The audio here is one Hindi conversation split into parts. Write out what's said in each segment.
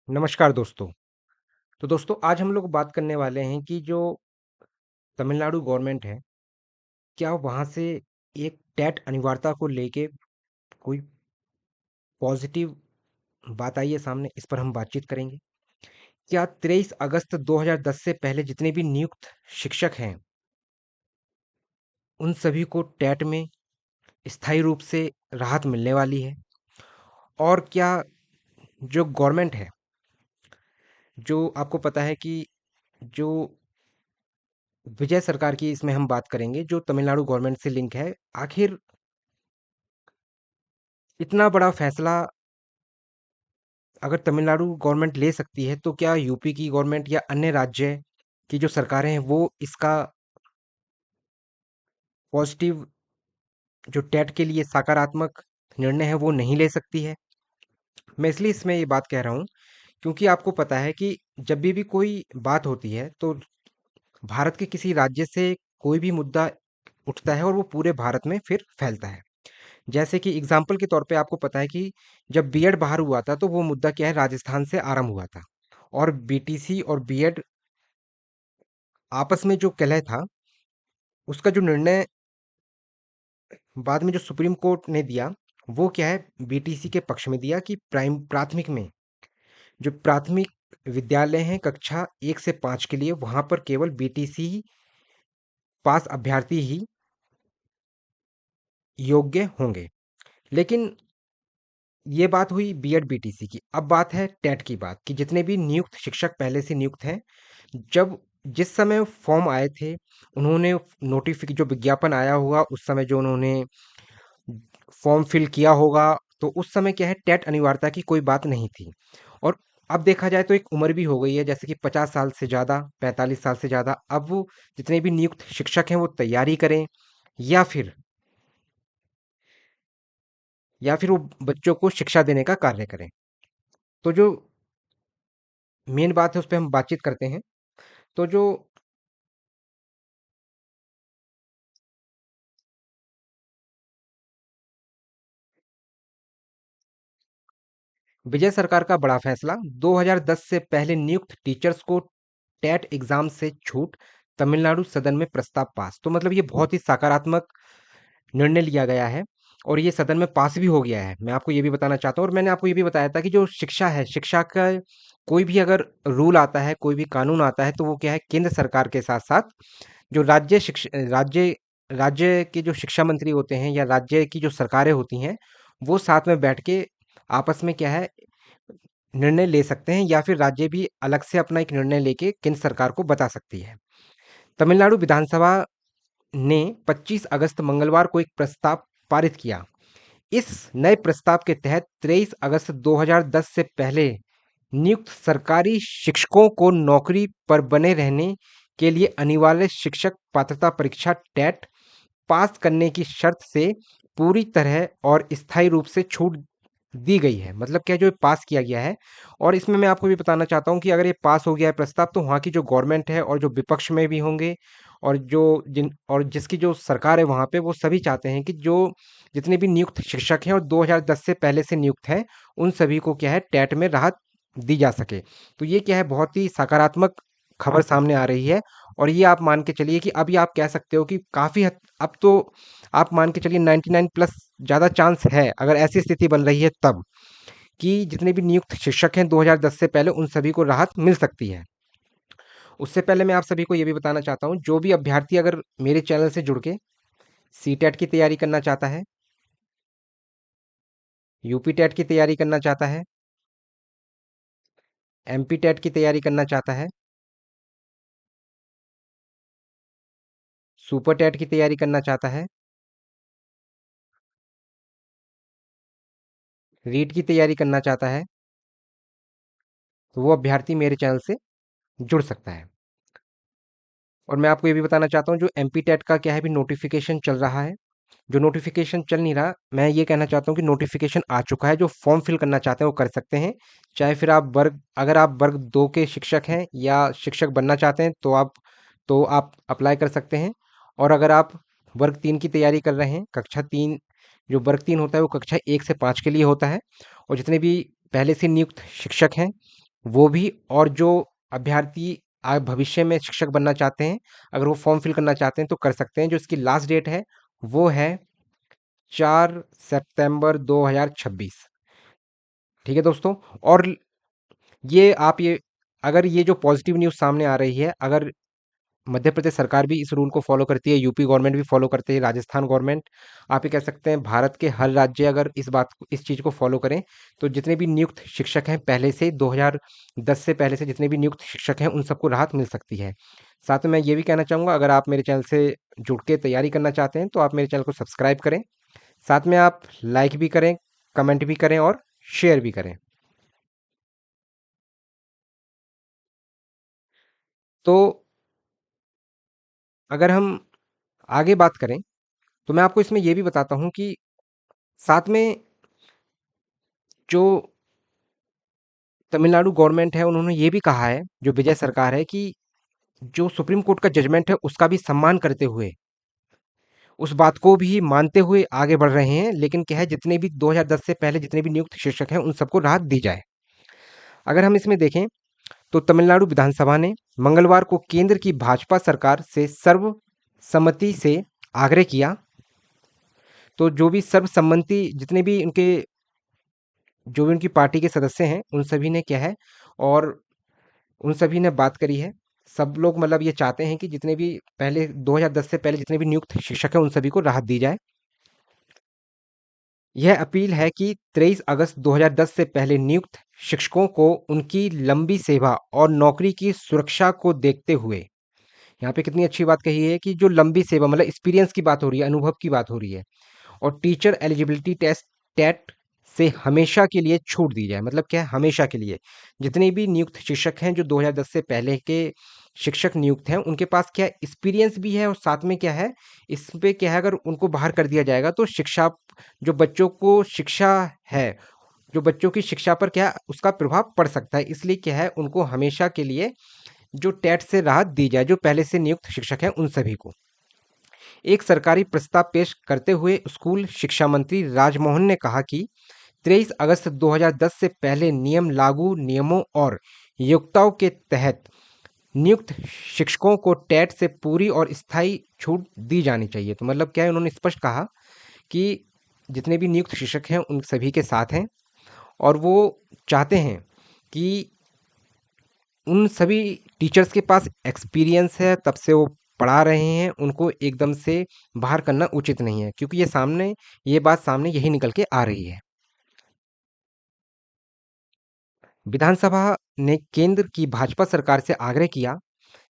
नमस्कार दोस्तों। तो दोस्तों आज हम लोग बात करने वाले हैं कि जो तमिलनाडु गवर्नमेंट है, क्या वहाँ से एक टेट अनिवार्यता को लेके कोई पॉजिटिव बात आई है सामने, इस पर हम बातचीत करेंगे। क्या 23 अगस्त 2010 से पहले जितने भी नियुक्त शिक्षक हैं, उन सभी को टेट में स्थायी रूप से राहत मिलने वाली है? और क्या जो गवर्नमेंट है, जो आपको पता है कि जो विजय सरकार की इसमें हम बात करेंगे, जो तमिलनाडु गवर्नमेंट से लिंक है, आखिर इतना बड़ा फैसला अगर तमिलनाडु गवर्नमेंट ले सकती है तो क्या यूपी की गवर्नमेंट या अन्य राज्य की जो सरकारें हैं वो इसका पॉजिटिव जो टेट के लिए सकारात्मक निर्णय है वो नहीं ले सकती है? मैं इसलिए इसमें ये बात कह रहा हूँ क्योंकि आपको पता है कि जब भी कोई बात होती है तो भारत के किसी राज्य से कोई भी मुद्दा उठता है और वो पूरे भारत में फिर फैलता है। जैसे कि एग्जाम्पल के तौर पे आपको पता है कि जब बीएड बाहर हुआ था तो वो मुद्दा क्या है, राजस्थान से आरंभ हुआ था। और बीटीसी और बीएड आपस में जो कलह था, उसका जो निर्णय बाद में जो सुप्रीम कोर्ट ने दिया, वो क्या है, बीटीसी के पक्ष में दिया कि प्राथमिक में जो प्राथमिक विद्यालय हैं कक्षा 1 से 5 के लिए वहाँ पर केवल बीटीसी पास अभ्यर्थी ही योग्य होंगे। लेकिन ये बात हुई बीएड बीटीसी की। अब बात है टेट की बात कि जितने भी नियुक्त शिक्षक पहले से नियुक्त हैं, जब जिस समय फॉर्म आए थे, उन्होंने नोटिफिक जो विज्ञापन आया हुआ उस समय जो उन्होंने फॉर्म फिल किया होगा, तो उस समय क्या है, टेट अनिवार्यता की कोई बात नहीं थी। और अब देखा जाए तो एक उम्र भी हो गई है, जैसे कि 50 साल से ज़्यादा, 45 साल से ज़्यादा। अब वो जितने भी नियुक्त शिक्षक हैं वो तैयारी करें या फिर वो बच्चों को शिक्षा देने का कार्य करें। तो जो मेन बात है उस पे हम बातचीत करते हैं। तो जो विजय सरकार का बड़ा फैसला, 2010 से पहले नियुक्त टीचर्स को टेट एग्जाम से छूट, तमिलनाडु सदन में प्रस्ताव पास। तो मतलब ये बहुत ही सकारात्मक निर्णय लिया गया है और ये सदन में पास भी हो गया है। मैं आपको ये भी बताना चाहता हूँ और मैंने आपको ये भी बताया था कि जो शिक्षा है, शिक्षा का कोई भी अगर रूल आता है, कोई भी कानून आता है, तो वो क्या है, केंद्र सरकार के साथ साथ जो राज्य के जो शिक्षा मंत्री होते हैं या राज्य की जो सरकारें होती हैं, वो साथ में बैठ के आपस में क्या है, निर्णय ले सकते हैं या फिर राज्य भी अलग से अपना एक निर्णय लेके केंद्र सरकार को बता सकती है। तमिलनाडु विधानसभा ने 25 अगस्त मंगलवार को एक प्रस्ताव पारित किया। इस नए प्रस्ताव के तहत 23 अगस्त 2010 से पहले नियुक्त सरकारी शिक्षकों को नौकरी पर बने रहने के लिए अनिवार्य शिक्षक पात्रता परीक्षा टेट पास करने की शर्त से पूरी तरह और स्थायी रूप से छूट दी गई है। मतलब क्या, जो ये पास किया गया है। और इसमें मैं आपको भी बताना चाहता हूँ कि अगर ये पास हो गया है प्रस्ताव, तो वहाँ की जो गवर्नमेंट है और जो विपक्ष में भी होंगे और जो जिन और जिसकी जो सरकार है वहाँ पे, वो सभी चाहते हैं कि जो जितने भी नियुक्त शिक्षक हैं और 2010 से पहले से नियुक्त हैं, उन सभी को क्या है, टेट में राहत दी जा सके। तो ये क्या है, बहुत ही सकारात्मक खबर सामने आ रही है। और ये आप मान के चलिए कि अभी आप कह सकते हो कि काफ़ी हद, अब तो आप मान के चलिए 99 प्लस ज़्यादा चांस है, अगर ऐसी स्थिति बन रही है तब, कि जितने भी नियुक्त शिक्षक हैं 2010 से पहले उन सभी को राहत मिल सकती है। उससे पहले मैं आप सभी को ये भी बताना चाहता हूँ, जो भी अभ्यर्थी अगर मेरे चैनल से जुड़ के सी टेट की तैयारी करना चाहता है, यूपी टेट की तैयारी करना चाहता है, एमपी टेट की तैयारी करना चाहता है, सुपर टेट की तैयारी करना चाहता है, रीट की तैयारी करना चाहता है, तो वो अभ्यर्थी मेरे चैनल से जुड़ सकता है। और मैं आपको ये भी बताना चाहता हूँ, जो एमपी टेट का क्या है, भी नोटिफिकेशन चल रहा है। जो नोटिफिकेशन चल नहीं रहा, मैं ये कहना चाहता हूँ कि नोटिफिकेशन आ चुका है। जो फॉर्म फिल करना चाहते हैं वो कर सकते हैं। चाहे फिर आप वर्ग अगर आप वर्ग 2 के शिक्षक हैं या शिक्षक बनना चाहते हैं, तो आप अप्लाई कर सकते हैं। और अगर आप वर्ग 3 की तैयारी कर रहे हैं, कक्षा 3, जो वर्ग 3 होता है वो कक्षा 1 से 5 के लिए होता है। और जितने भी पहले से नियुक्त शिक्षक हैं वो भी, और जो अभ्यर्थी भविष्य में शिक्षक बनना चाहते हैं, अगर वो फॉर्म फिल करना चाहते हैं तो कर सकते हैं। जो इसकी लास्ट डेट है वो है 4 सितंबर 2026। ठीक है दोस्तों। और ये आप ये अगर ये जो पॉजिटिव न्यूज़ सामने आ रही है, अगर मध्य प्रदेश सरकार भी इस रूल को फॉलो करती है, यूपी गवर्नमेंट भी फॉलो करती है, राजस्थान गवर्नमेंट, आप ये कह सकते हैं भारत के हर राज्य अगर इस चीज़ को फॉलो करें, तो जितने भी नियुक्त शिक्षक हैं पहले से 2010 से पहले से जितने भी नियुक्त शिक्षक हैं उन सबको राहत मिल सकती है। साथ में मैं ये भी कहना चाहूँगा, अगर आप मेरे चैनल से जुड़ के तैयारी करना चाहते हैं तो आप मेरे चैनल को सब्सक्राइब करें। साथ में आप लाइक भी करें, कमेंट भी करें और शेयर भी करें। तो अगर हम आगे बात करें, तो मैं आपको इसमें ये भी बताता हूँ कि साथ में जो तमिलनाडु गवर्नमेंट है उन्होंने ये भी कहा है, जो विजय सरकार है, कि जो सुप्रीम कोर्ट का जजमेंट है उसका भी सम्मान करते हुए, उस बात को भी मानते हुए आगे बढ़ रहे हैं। लेकिन क्या है, जितने भी 2010 से पहले जितने भी नियुक्त शिक्षक हैं उन सबको राहत दी जाए। अगर हम इसमें देखें, तो तमिलनाडु विधानसभा ने मंगलवार को केंद्र की भाजपा सरकार से सर्वसम्मति से आग्रह किया। तो जो भी सर्वसम्मति, जितने भी उनके जो भी उनकी पार्टी के सदस्य हैं उन सभी ने क्या है, और उन सभी ने बात करी है। सब लोग मतलब ये चाहते हैं कि जितने भी पहले 2010 से पहले जितने भी नियुक्त शिक्षक हैं उन सभी को राहत दी जाए। यह अपील है कि 23 अगस्त 2010 से पहले नियुक्त शिक्षकों को उनकी लंबी सेवा और नौकरी की सुरक्षा को देखते हुए, यहाँ पे कितनी अच्छी बात कही है कि जो लंबी सेवा मतलब एक्सपीरियंस की बात हो रही है, अनुभव की बात हो रही है, और टीचर एलिजिबिलिटी टेस्ट टेट से हमेशा के लिए छूट दी जाए। मतलब क्या है, हमेशा के लिए जितने भी नियुक्त शिक्षक हैं जो 2010 से पहले के शिक्षक नियुक्त हैं उनके पास क्या एक्सपीरियंस भी है, और साथ में क्या है, इस पे क्या है, अगर उनको बाहर कर दिया जाएगा तो शिक्षा, जो बच्चों को शिक्षा है, जो बच्चों की शिक्षा पर क्या उसका प्रभाव पड़ सकता है। इसलिए क्या है, उनको हमेशा के लिए जो टेट से राहत दी जाए, जो पहले से नियुक्त शिक्षक हैं उन सभी को। एक सरकारी प्रस्ताव पेश करते हुए स्कूल शिक्षा मंत्री राजमोहन ने कहा कि 23 अगस्त 2010 से पहले नियम लागू नियमों और योग्यताओं के तहत नियुक्त शिक्षकों को टेट से पूरी और स्थायी छूट दी जानी चाहिए। तो मतलब क्या है, उन्होंने स्पष्ट कहा कि जितने भी नियुक्त शिक्षक हैं उन सभी के साथ हैं, और वो चाहते हैं कि उन सभी टीचर्स के पास एक्सपीरियंस है, तब से वो पढ़ा रहे हैं, उनको एकदम से बाहर करना उचित नहीं है, क्योंकि ये बात सामने यही निकल के आ रही है। विधानसभा ने केंद्र की भाजपा सरकार से आग्रह किया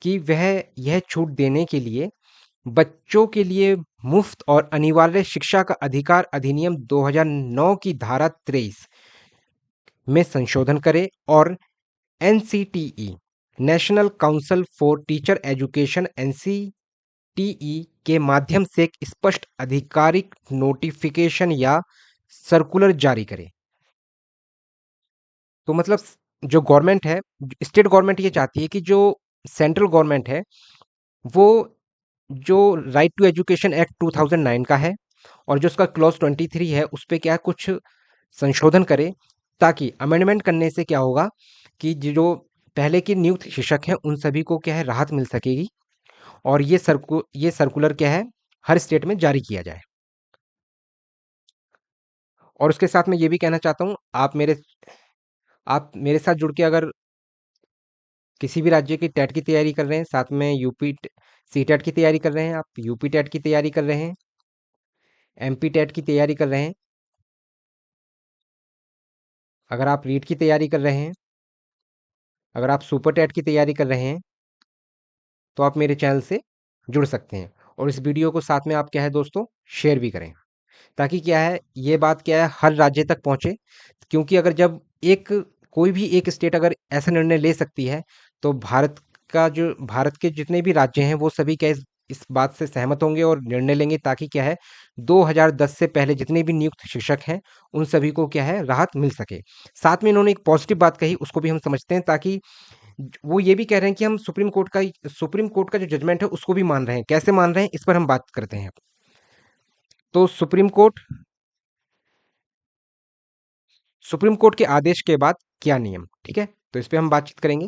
कि वह यह छूट देने के लिए बच्चों के लिए मुफ्त और अनिवार्य शिक्षा का अधिकार अधिनियम 2009 की धारा 23 में संशोधन करे, और NCTE, national council for teacher education, NCTE के माध्यम से एक स्पष्ट आधिकारिक नोटिफिकेशन या सर्कुलर जारी करे। तो मतलब जो गवर्नमेंट है, स्टेट गवर्नमेंट ये चाहती है कि जो सेंट्रल गवर्नमेंट है वो जो राइट टू एजुकेशन एक्ट 2009 का है, और जो उसका क्लॉज 23 है उस पे क्या कुछ संशोधन करे, ताकि अमेंडमेंट करने से क्या होगा कि जो पहले के नियुक्त शिक्षक हैं उन सभी को क्या है राहत मिल सकेगी, और ये सर्कुलर क्या है हर स्टेट में जारी किया जाए। और उसके साथ मैं ये भी कहना चाहता हूँ, आप मेरे साथ जुड़ के अगर किसी भी राज्य की टेट की तैयारी कर रहे हैं, साथ में यूपी सी टेट की तैयारी कर रहे हैं, आप यूपी टेट की तैयारी कर रहे हैं, एमपी टेट की तैयारी कर रहे हैं, अगर आप रीट की तैयारी कर रहे हैं, अगर आप सुपर टेट की तैयारी कर रहे हैं, तो आप मेरे चैनल से जुड़ सकते हैं। और इस वीडियो को साथ में आप क्या है दोस्तों, शेयर भी करें, ताकि क्या है, ये बात क्या है हर राज्य तक पहुंचे। क्योंकि अगर जब एक कोई भी एक स्टेट अगर ऐसा निर्णय ले सकती है, तो भारत के जितने भी राज्य हैं वो सभी क्या इस बात से सहमत होंगे और निर्णय लेंगे, ताकि क्या है 2010 से पहले जितने भी नियुक्त शिक्षक हैं उन सभी को क्या है राहत मिल सके। साथ में इन्होंने एक पॉजिटिव बात कही, उसको भी हम समझते हैं, ताकि वो ये भी कह रहे हैं कि हम सुप्रीम कोर्ट का जो जजमेंट है उसको भी मान रहे हैं। कैसे मान रहे हैं, इस पर हम बात करते हैं। तो सुप्रीम कोर्ट के आदेश के बाद क्या नियम, ठीक है। तो इस पे हम बातचीत करेंगे।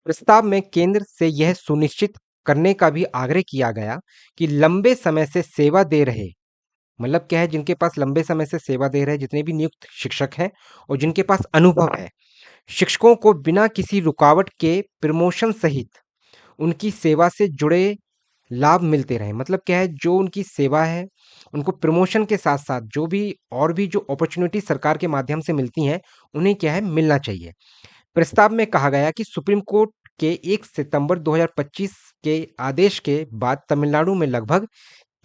प्रस्ताव में केंद्र से यह सुनिश्चित करने का भी आग्रह किया गया कि लंबे समय से सेवा दे रहे, मतलब क्या है, जिनके पास लंबे समय से सेवा दे रहे जितने भी नियुक्त शिक्षक हैं और जिनके पास अनुभव है, शिक्षकों को बिना किसी रुकावट के प्रमोशन सहित उनकी सेवा से जुड़े लाभ मिलते रहें। मतलब क्या है, जो उनकी सेवा है उनको प्रमोशन के साथ साथ जो भी और भी जो अपॉर्चुनिटी सरकार के माध्यम से मिलती हैं, उन्हें क्या है, मिलना चाहिए। प्रस्ताव में कहा गया कि सुप्रीम कोर्ट के 1 सितंबर 2025 के आदेश के बाद तमिलनाडु में लगभग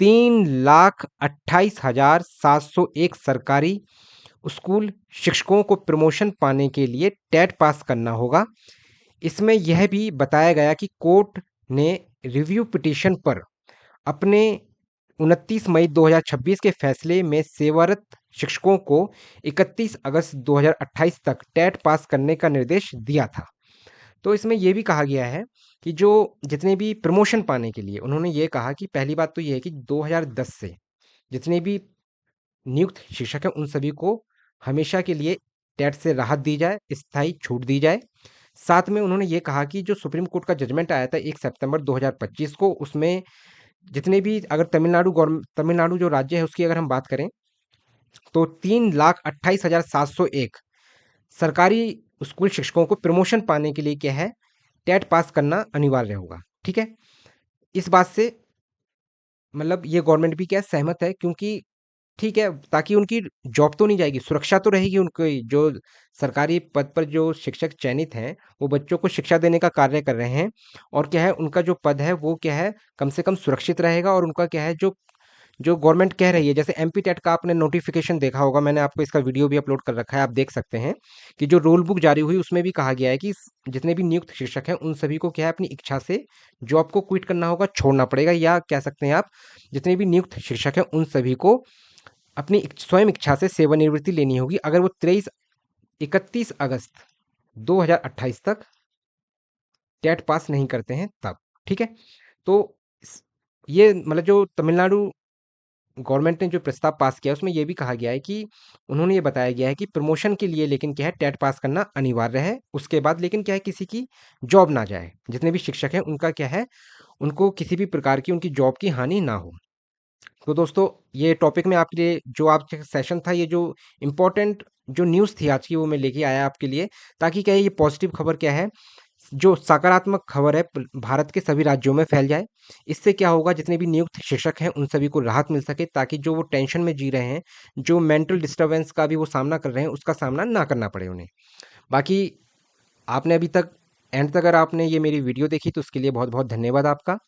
3,28,701 सरकारी स्कूल शिक्षकों को प्रमोशन पाने के लिए टेट पास करना होगा। इसमें यह भी बताया गया कि कोर्ट ने रिव्यू पिटीशन पर अपने 29 मई 2026 के फैसले में सेवारत शिक्षकों को 31 अगस्त 2028 तक टेट पास करने का निर्देश दिया था। तो इसमें ये भी कहा गया है कि जो जितने भी प्रमोशन पाने के लिए उन्होंने ये कहा कि पहली बात तो ये है कि 2010 से जितने भी नियुक्त शिक्षक हैं उन सभी को हमेशा के लिए टेट से राहत दी जाए, स्थायी छूट दी जाए। साथ में उन्होंने ये कहा कि जो सुप्रीम कोर्ट का जजमेंट आया था 1 सितंबर 2025 को, उसमें जितने भी अगर तमिलनाडु जो राज्य है उसकी अगर हम बात करें तो 3,28,701 सरकारी स्कूल शिक्षकों को प्रमोशन पाने के लिए क्या है, टेट पास करना अनिवार्य होगा। ठीक है, इस बात से मतलब ये गवर्नमेंट भी क्या है, सहमत है, क्योंकि ठीक है, ताकि उनकी जॉब तो नहीं जाएगी, सुरक्षा तो रहेगी उनकी। जो सरकारी पद पर जो शिक्षक चयनित हैं, वो बच्चों को शिक्षा देने का कार्य कर रहे हैं और क्या है, उनका जो पद है वो क्या है, कम से कम सुरक्षित रहेगा। और उनका क्या है, जो जो गवर्नमेंट कह रही है, जैसे एमपी टेट का आपने नोटिफिकेशन देखा होगा, मैंने आपको इसका वीडियो भी अपलोड कर रखा है, आप देख सकते हैं कि जो रूल बुक जारी हुई उसमें भी कहा गया है कि जितने भी नियुक्त शिक्षक हैं उन सभी को क्या है, अपनी इच्छा से जॉब को क्विट करना होगा, छोड़ना पड़ेगा, या कह सकते हैं आप जितने भी नियुक्त शिक्षक हैं उन सभी को अपनी स्वयं इच्छा से सेवानिवृत्ति लेनी होगी, अगर वो 31 अगस्त 2028 तक टेट पास नहीं करते हैं तब। ठीक है, तो ये मतलब जो तमिलनाडु गवर्नमेंट ने जो प्रस्ताव पास किया उसमें ये भी कहा गया है कि उन्होंने ये बताया गया है कि प्रमोशन के लिए लेकिन क्या है, टेट पास करना अनिवार्य है। उसके बाद लेकिन क्या है, किसी की जॉब ना जाए, जितने भी शिक्षक हैं उनका क्या है, उनको किसी भी प्रकार की उनकी जॉब की हानि ना हो। तो दोस्तों, ये टॉपिक में आपके लिए जो आज का सेशन था, ये जो इम्पोर्टेंट जो न्यूज़ थी आज की, वो मैं लेके आया आपके लिए, ताकि क्या है, ये पॉजिटिव खबर क्या है, जो सकारात्मक खबर है भारत के सभी राज्यों में फैल जाए। इससे क्या होगा, जितने भी नियुक्त शिक्षक हैं उन सभी को राहत मिल सके, ताकि जो वो टेंशन में जी रहे हैं, जो मेंटल डिस्टर्बेंस का भी वो सामना कर रहे हैं, उसका सामना ना करना पड़े उन्हें। बाकी आपने अभी तक एंड तक अगर आपने ये मेरी वीडियो देखी तो उसके लिए बहुत बहुत धन्यवाद आपका।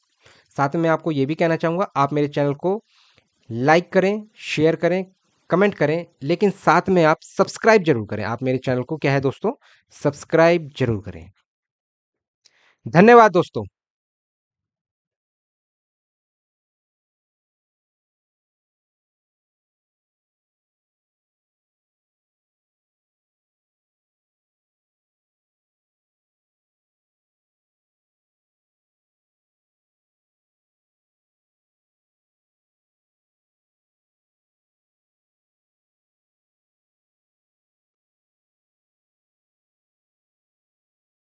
साथ में मैं आपको ये भी कहना चाहूँगा, आप मेरे चैनल को लाइक करें, शेयर करें, कमेंट करें, लेकिन साथ में आप सब्सक्राइब ज़रूर करें। आप मेरे चैनल को क्या है दोस्तों, सब्सक्राइब ज़रूर करें। धन्यवाद दोस्तों।